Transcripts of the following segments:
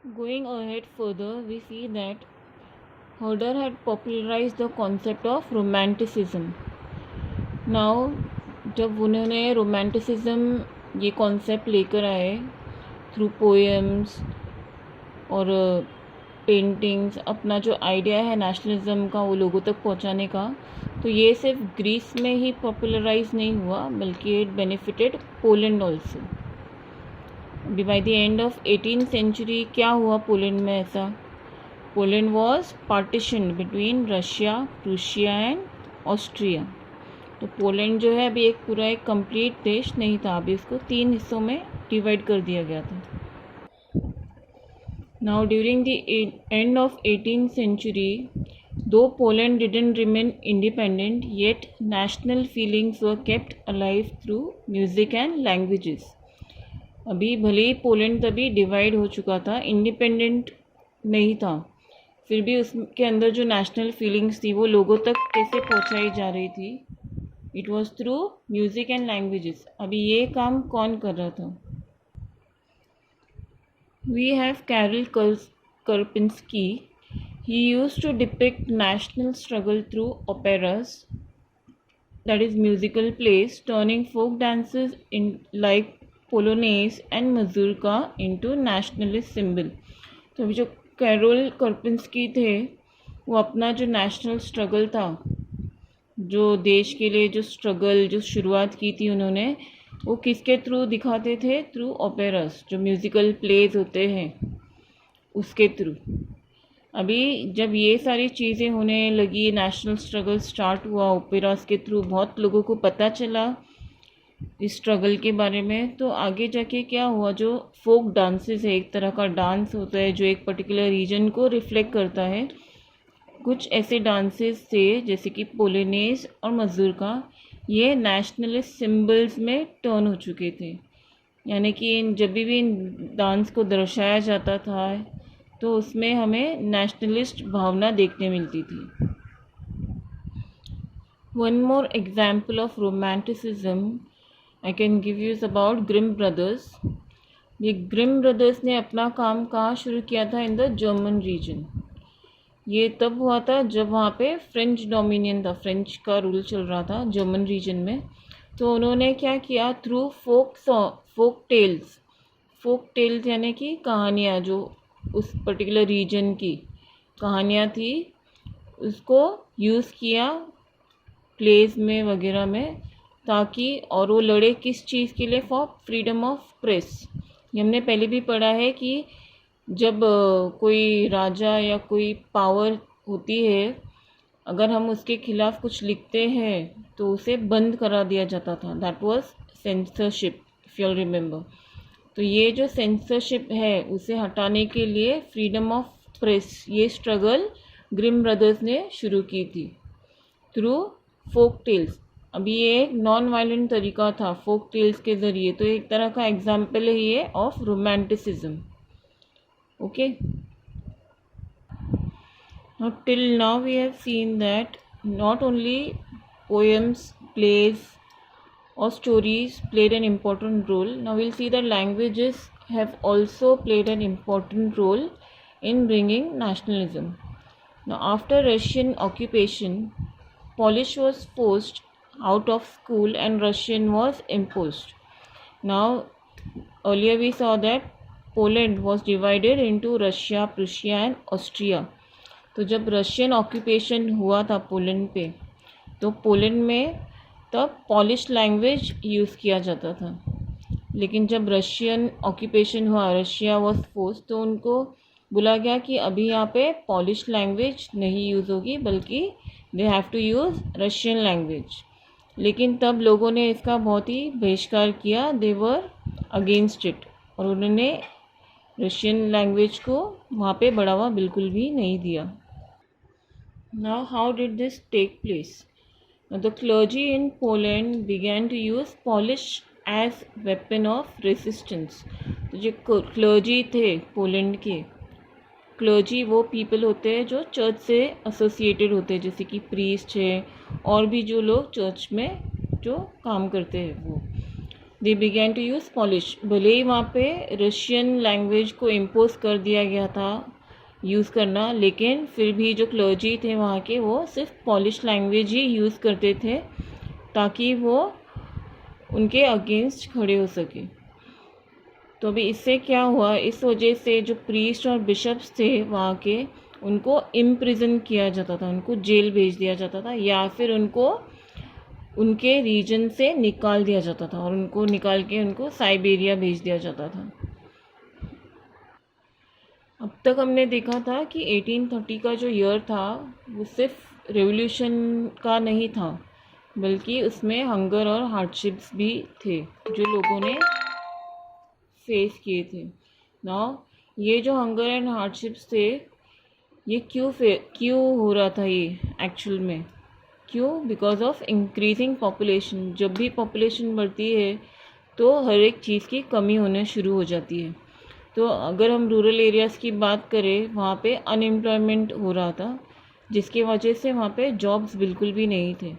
Going ahead further, we see that Herder had popularized the concept of romanticism. Now, जब उन्होंने romanticism ये concept लेकर आए through poems और पेंटिंग्स, अपना जो आइडिया है नेशनलिज्म का वो लोगों तक पहुंचाने का, तो ये सिर्फ ग्रीस में ही पॉपुलराइज नहीं हुआ बल्कि इट बेनिफिटेड पोलैंड ऑल्सो. अभी by the end of 18th century क्या हुआ पोलैंड में ऐसा? Poland was partition between Russia, Prussia and Austria. तो पोलैंड जो है अभी एक कंप्लीट देश नहीं था, अभी उसको 3 हिस्सों में डिवाइड कर दिया गया था. Now during the end of 18th century, though Poland didn't remain independent, yet national feelings were kept alive through music and languages. अभी भले ही पोलैंड तभी डिवाइड हो चुका था, इंडिपेंडेंट नहीं था, फिर भी उसके अंदर जो नेशनल फीलिंग्स थी वो लोगों तक कैसे पहुंचाई जा रही थी? It was through music and languages. अभी ये काम कौन कर रहा था? We have Carol Karpinski. He used to depict national struggle through operas, that is musical plays, turning folk dances in like polonaise and mazurka into nationalist symbol. तो अभी जो कैरोल कर्पिंस्की थे वो अपना जो नेशनल स्ट्रगल था, जो देश के लिए जो स्ट्रगल जो शुरुआत की थी उन्होंने, वो किसके थ्रू दिखाते थे? थ्रू ओपेरास, जो म्यूज़िकल प्लेज होते हैं उसके थ्रू. अभी जब ये सारी चीज़ें होने लगी, नेशनल स्ट्रगल स्टार्ट हुआ ओपेरास के थ्रू, बहुत लोगों को पता चला इस स्ट्रगल के बारे में, तो आगे जाके क्या हुआ? जो फोक डांसेस है, एक तरह का डांस होता है जो एक पर्टिकुलर रीजन को रिफ्लेक्ट करता है, कुछ ऐसे डांसेस थे जैसे कि पोलोनेज और मजूरका, ये नेशनलिस्ट सिंबल्स में टर्न हो चुके थे. यानी कि जब भी इन डांस को दर्शाया जाता था तो उसमें हमें नेशनलिस्ट भावना देखने मिलती थी. One more example of romanticism I can give you is about Grimm brothers. ये ग्रिम ब्रदर्स ने अपना काम कहाँ शुरू किया था? In the German region. ये तब हुआ था जब वहाँ पे फ्रेंच डोमिनियन था, फ्रेंच का रूल चल रहा था जर्मन रीजन में. तो उन्होंने क्या किया? थ्रू फोक टेल्स यानी कि कहानियाँ, जो उस पर्टिकुलर रीजन की कहानियाँ थी, उसको यूज़ किया प्लेस में वगैरह में, ताकि और वो लड़े किस चीज़ के लिए? For freedom of press. ये हमने पहले भी पढ़ा है कि जब कोई राजा या कोई पावर होती है, अगर हम उसके खिलाफ कुछ लिखते हैं तो उसे बंद करा दिया जाता था. That was censorship, if you remember. तो ये जो सेंसरशिप है उसे हटाने के लिए फ्रीडम ऑफ प्रेस, ये स्ट्रगल ग्रिम ब्रदर्स ने शुरू की थी थ्रू फोक टेल्स. अभी ये एक नॉन वायलेंट तरीका था फोक टेल्स के ज़रिए, तो एक तरह का एग्जाम्पल है ये of romanticism. Okay, till now we have seen that not only poems, plays or stories played an important role. Now we'll see that languages have also played an important role in bringing nationalism. Now after Russian occupation, Polish was forced out of school and Russian was imposed. Now earlier we saw that Poland was divided into Russia, Prussia and Austria. तो जब Russian occupation हुआ था Poland पे, तो Poland में तब polish language use किया जाता था. लेकिन जब रशियन ऑक्यूपेशन हुआ, रशिया वॉज फोर्स, तो उनको बोला गया कि अभी यहाँ पे पॉलिश लैंग्वेज नहीं यूज़ होगी, बल्कि they have to use Russian language. लेकिन तब लोगों ने इसका बहुत ही बहिष्कार किया. दे वर अगेंस्ट इट, और उन्होंने रशियन लैंग्वेज को वहाँ पे बढ़ावा बिल्कुल भी नहीं दिया. Now how did this take place? Now the clergy in Poland began to use Polish as weapon of resistance. तो जो क्लर्जी थे पोलैंड के, क्लर्जी वो पीपल होते हैं जो चर्च से एसोसिएटेड होते हैं, जैसे कि प्रीस्ट है और भी जो लोग चर्च में जो काम करते हैं वो. They began to use Polish. भले ही वहाँ पे रशियन लैंग्वेज को इम्पोज कर दिया गया था यूज़ करना, लेकिन फिर भी जो क्लर्जी थे वहाँ के वो सिर्फ पॉलिश लैंग्वेज ही यूज़ करते थे ताकि वो उनके अगेंस्ट खड़े हो सके। तो अभी इससे क्या हुआ, इस वजह से जो प्रीस्ट और बिशप्स थे वहाँ के, उनको इम्प्रिजन किया जाता था, उनको जेल भेज दिया जाता था, या फिर उनको उनके रीजन से निकाल दिया जाता था और उनको निकाल के उनको साइबेरिया भेज दिया जाता था। अब तक हमने देखा था कि 1830 का जो ईयर था वो सिर्फ रेवोल्यूशन का नहीं था, बल्कि उसमें हंगर और हार्डशिप्स भी थे जो लोगों ने फेस किए थे। नाउ ये जो हंगर एंड हार्डशिप्स थे ये क्यों हो रहा था ये एक्चुअल में, क्यों? Because of increasing population. जब भी पॉपुलेशन बढ़ती है तो हर एक चीज़ की कमी होने शुरू हो जाती है। तो अगर हम रूरल एरियाज़ की बात करें, वहाँ पे अनएम्प्लॉयमेंट हो रहा था, जिसकी वजह से वहाँ पे जॉब्स बिल्कुल भी नहीं थे।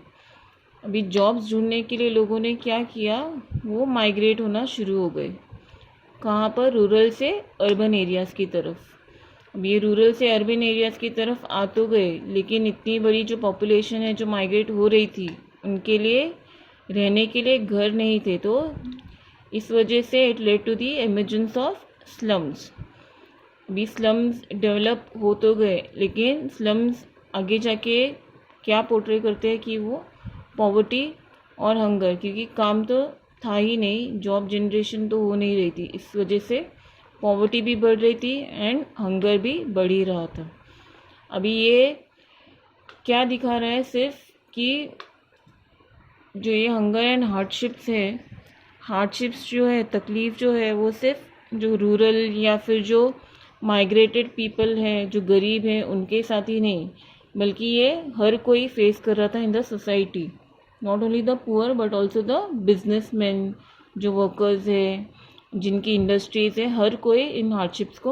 अभी जॉब्स ढूंढने के लिए लोगों ने क्या किया, वो माइग्रेट होना शुरू हो गए। कहाँ पर? रूरल से अर्बन एरियाज़ की तरफ। अब ये रूरल से अर्बन एरियाज़ की तरफ आ तो गए, लेकिन इतनी बड़ी जो पॉपुलेशन है जो माइग्रेट हो रही थी, उनके लिए रहने के लिए घर नहीं थे। तो इस वजह से it led to the emergence of slums. अभी स्लम्स डेवलप हो तो गए, लेकिन स्लम्स आगे जाके क्या पोर्ट्रे करते हैं कि वो पॉवर्टी और हंगर, क्योंकि काम तो था ही नहीं, जॉब जनरेशन तो हो नहीं रही थी, इस वजह से पॉवर्टी भी बढ़ रही थी एंड हंगर भी बढ़ ही रहा था। अभी ये क्या दिखा रहा है सिर्फ कि जो ये हंगर एंड हार्डशिप्स है, हार्डशिप्स जो है, तकलीफ़ जो है, वो सिर्फ जो रूरल या फिर जो माइग्रेटेड पीपल हैं, जो गरीब हैं, उनके साथ ही नहीं, बल्कि ये हर कोई फेस कर रहा था in the society. Not only the poor but also the businessman, जो वर्कर्स है, जिनकी इंडस्ट्रीज़ है, हर कोई इन हार्डशिप्स को